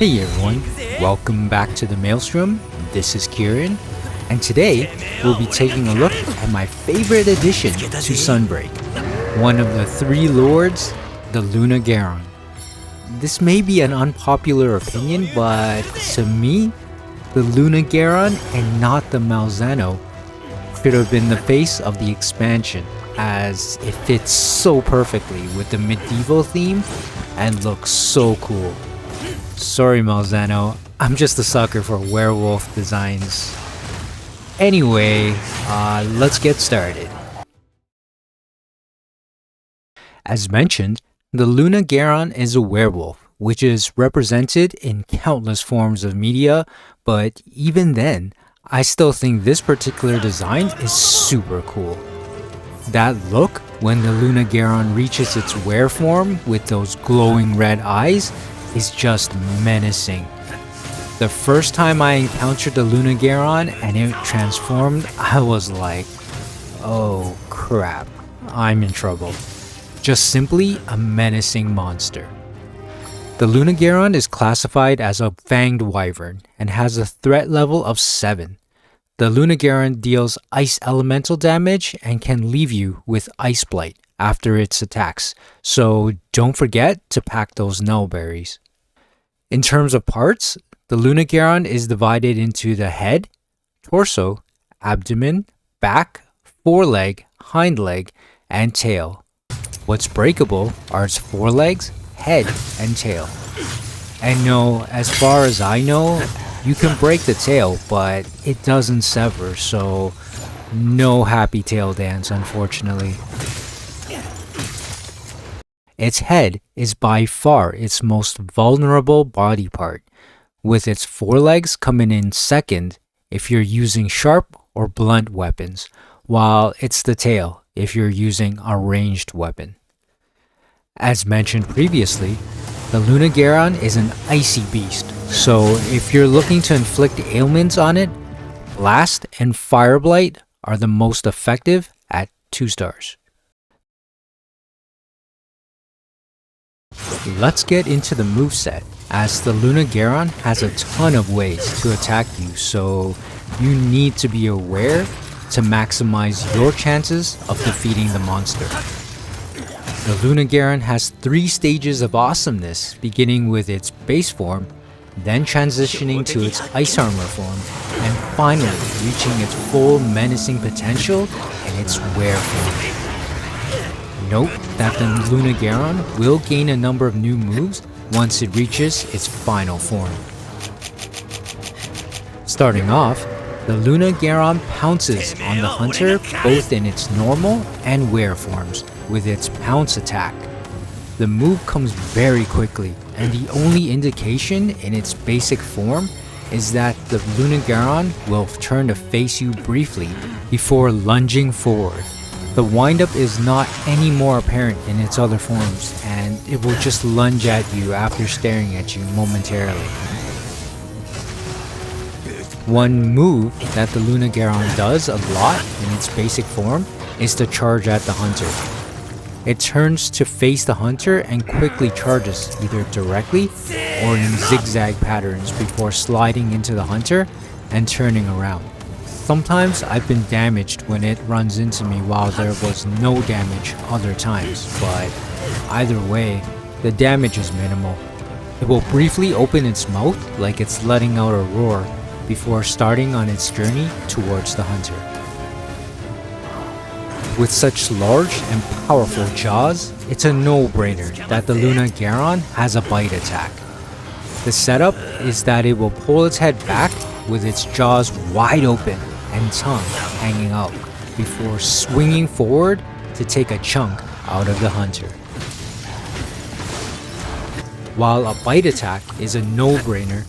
Hey everyone, welcome back to the Maelstrom. This is Kieran, and today we'll be taking a look at my favorite addition to Sunbreak, one of the three lords, the Lunagaron. This may be an unpopular opinion, but to me, the Lunagaron and not the Malzeno should have been the face of the expansion, as it fits so perfectly with the medieval theme and looks so cool. Sorry Malzeno, I'm just a sucker for werewolf designs. Anyway, let's get started. As mentioned, the Lunagaron is a werewolf, which is represented in countless forms of media, but even then, I still think this particular design is super cool. That look when the Lunagaron reaches its were form with those glowing red eyes is just menacing. The first time I encountered the Lunagaron and it transformed, I was like, oh crap, I'm in trouble. Just simply a menacing monster. The Lunagaron is classified as a fanged wyvern and has a threat level of 7. The Lunagaron deals ice elemental damage and can leave you with ice blight after its attacks, so don't forget to pack those nullberries. In terms of parts, the Lunagaron is divided into the head, torso, abdomen, back, foreleg, hind leg, and tail. What's breakable are its forelegs, head, and tail. And no, as far as I know, you can break the tail, but it doesn't sever, so no happy tail dance, unfortunately. Its head is by far its most vulnerable body part, with its forelegs coming in second if you're using sharp or blunt weapons, while it's the tail if you're using a ranged weapon. As mentioned previously, the Lunagaron is an icy beast, so if you're looking to inflict ailments on it, Blast and Fire Blight are the most effective at 2 stars. Let's get into the moveset, as the Lunagaron has a ton of ways to attack you, so you need to be aware to maximize your chances of defeating the monster. The Lunagaron has 3 stages of awesomeness, beginning with its base form, then transitioning to its ice armor form, and finally reaching its full menacing potential in its were form. Note that the Lunagaron will gain a number of new moves once it reaches its final form. Starting off, the Lunagaron pounces on the hunter both in its normal and were forms with its Pounce attack. The move comes very quickly, and the only indication in its basic form is that the Lunagaron will turn to face you briefly before lunging forward. The windup is not any more apparent in its other forms, and it will just lunge at you after staring at you momentarily. One move that the Lunagaron does a lot in its basic form is to charge at the hunter. It turns to face the hunter and quickly charges either directly or in zigzag patterns before sliding into the hunter and turning around. Sometimes I've been damaged when it runs into me while there was no damage other times, but either way, the damage is minimal. It will briefly open its mouth like it's letting out a roar before starting on its journey towards the hunter. With such large and powerful jaws, it's a no-brainer that the Lunagaron has a bite attack. The setup is that it will pull its head back with its jaws wide open and tongue hanging out before swinging forward to take a chunk out of the hunter. While a bite attack is a no-brainer,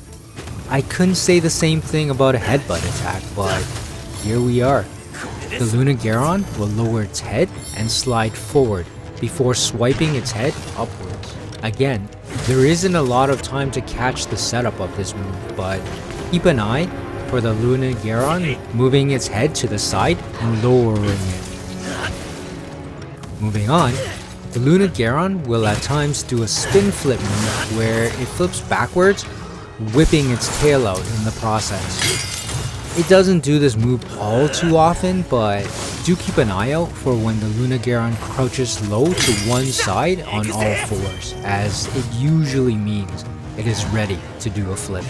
I couldn't say the same thing about a headbutt attack, but here we are. The Lunagaron will lower its head and slide forward before swiping its head upwards. Again, there isn't a lot of time to catch the setup of this move, but keep an eye for the Lunagaron moving its head to the side and lowering it. Moving on, The Lunagaron will at times do a spin flip move where it flips backwards, whipping its tail out in the process. It doesn't do this move all too often, but do keep an eye out for when the Lunagaron crouches low to one side on all fours, as it usually means it is ready to do a flip.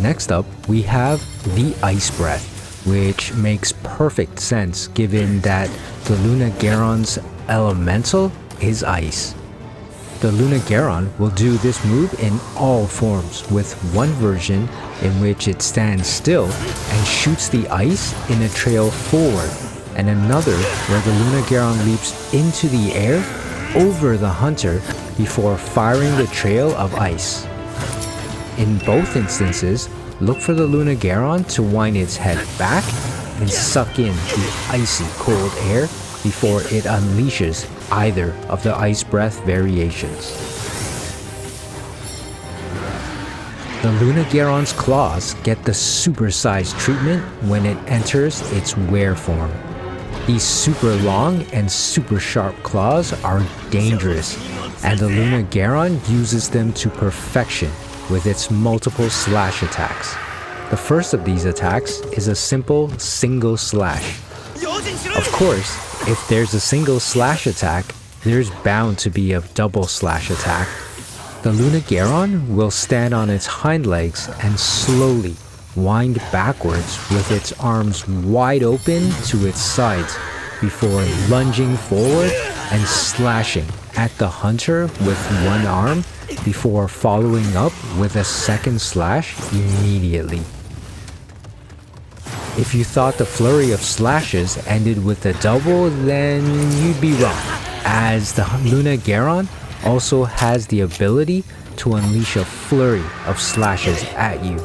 Next up, we have the Ice Breath, which makes perfect sense given that the Lunagaron's elemental is ice. The Lunagaron will do this move in all forms, with one version in which it stands still and shoots the ice in a trail forward, and another where the Lunagaron leaps into the air over the hunter before firing the trail of ice. In both instances, look for the Lunagaron to wind its head back and suck in the icy cold air before it unleashes either of the Ice Breath variations. The Lunagaron's claws get the supersized treatment when it enters its were form. These super long and super sharp claws are dangerous, and the Lunagaron uses them to perfection with its multiple slash attacks. The first of these attacks is a simple single slash. Of course, if there's a single slash attack, there's bound to be a double slash attack. The Lunagaron will stand on its hind legs and slowly wind backwards with its arms wide open to its sides before lunging forward and slashing at the hunter with one arm before following up with a second slash immediately. If you thought the flurry of slashes ended with a double, then you'd be wrong, as the Lunagaron also has the ability to unleash a flurry of slashes at you.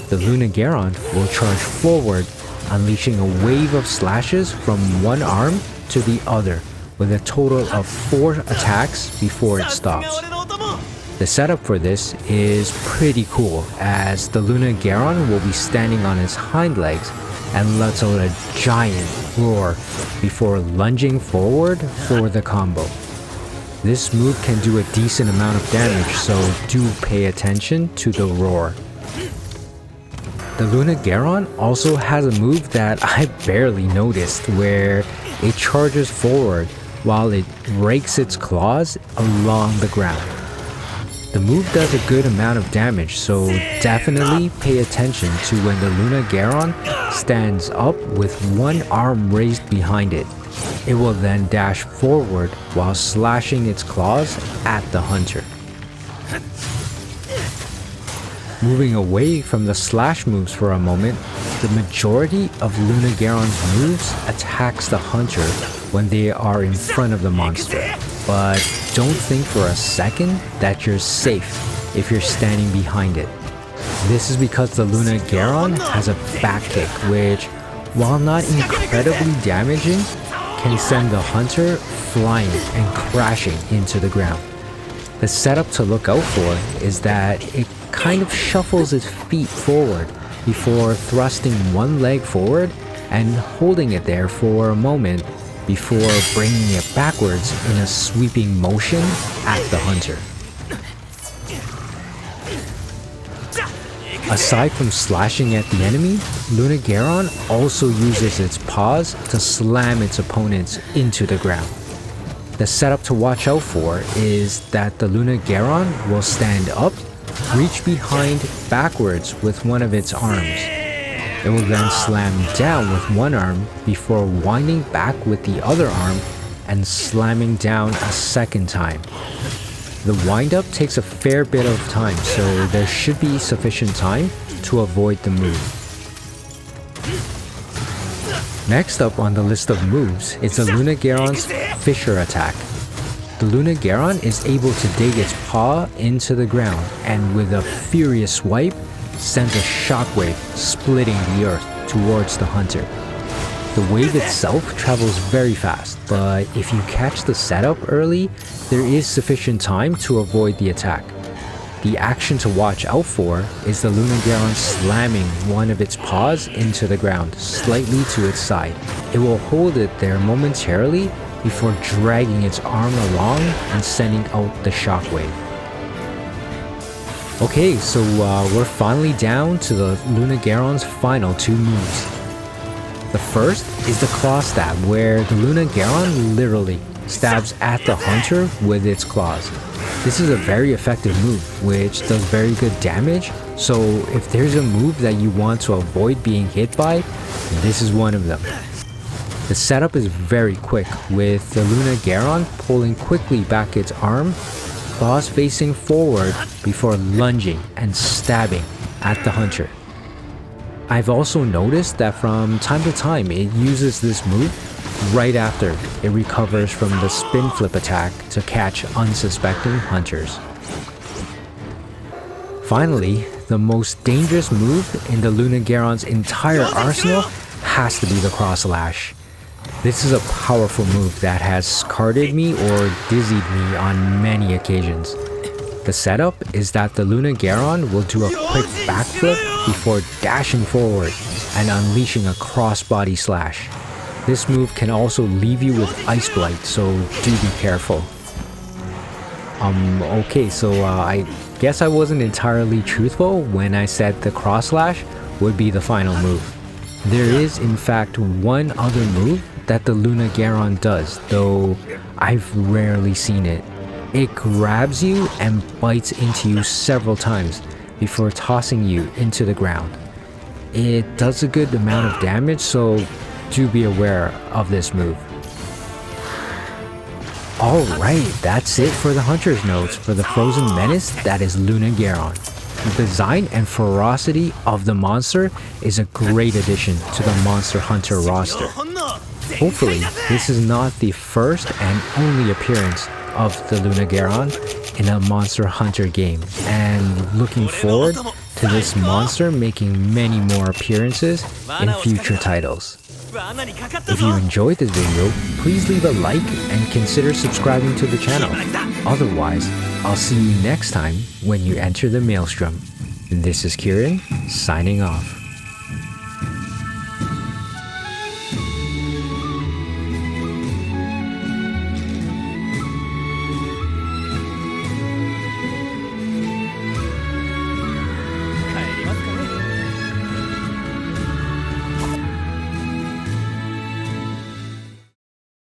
The Lunagaron will charge forward, unleashing a wave of slashes from one arm to the other, with a total of 4 attacks before it stops. The setup for this is pretty cool, as the Lunagaron will be standing on its hind legs and lets out a giant roar before lunging forward for the combo. This move can do a decent amount of damage, so do pay attention to the roar. The Lunagaron also has a move that I barely noticed, where it charges forward while it rakes its claws along the ground. The move does a good amount of damage, so definitely pay attention to when the Lunagaron stands up with one arm raised behind it. It will then dash forward while slashing its claws at the hunter. Moving away from the slash moves for a moment, the majority of Lunagaron's moves attacks the hunter when they are in front of the monster. But don't think for a second that you're safe if you're standing behind it. This is because the Lunagaron has a back kick which, while not incredibly damaging, can send the hunter flying and crashing into the ground. The setup to look out for is that it kind of shuffles its feet forward before thrusting one leg forward and holding it there for a moment before bringing it backwards in a sweeping motion at the hunter. Aside from slashing at the enemy, Lunagaron also uses its paws to slam its opponents into the ground. The setup to watch out for is that the Lunagaron will stand up, reach behind backwards with one of its arms. It will then slam down with one arm before winding back with the other arm and slamming down a second time. The wind-up takes a fair bit of time, so there should be sufficient time to avoid the move. Next up on the list of moves is the Lunagaron's Fissure attack. The Lunagaron is able to dig its paw into the ground and with a furious swipe, sends a shockwave splitting the earth towards the hunter. The wave itself travels very fast, but if you catch the setup early, there is sufficient time to avoid the attack. The action to watch out for is the Lunagaron slamming one of its paws into the ground, slightly to its side. It will hold it there momentarily before dragging its arm along and sending out the shockwave. Okay, so we're finally down to the Lunagaron's final two moves. The first is the claw stab, where the Lunagaron literally stabs at the hunter with its claws. This is a very effective move, which does very good damage, so if there's a move that you want to avoid being hit by, this is one of them. The setup is very quick, with the Lunagaron pulling quickly back its arm, claws facing forward before lunging and stabbing at the hunter. I've also noticed that from time to time it uses this move right after it recovers from the spin flip attack to catch unsuspecting hunters. Finally, the most dangerous move in the Lunagaron's entire arsenal has to be the cross slash. This is a powerful move that has carded me or dizzied me on many occasions. The setup is that the Lunagaron will do a quick backflip before dashing forward and unleashing a crossbody slash. This move can also leave you with Ice Blight, so do be careful. Okay, so I guess I wasn't entirely truthful when I said the cross slash would be the final move. There is in fact one other move that the Lunagaron does, though I've rarely seen it. It grabs you and bites into you several times before tossing you into the ground. It does a good amount of damage, so do be aware of this move. Alright, that's it for the Hunter's Notes for the Frozen Menace that is Lunagaron. The design and ferocity of the monster is a great addition to the Monster Hunter roster. Hopefully, this is not the first and only appearance of the Lunagaron in a Monster Hunter game, and looking forward to this monster making many more appearances in future titles. If you enjoyed this video, please leave a like and consider subscribing to the channel. Otherwise, I'll see you next time when you enter the Maelstrom. This is Kieran, signing off.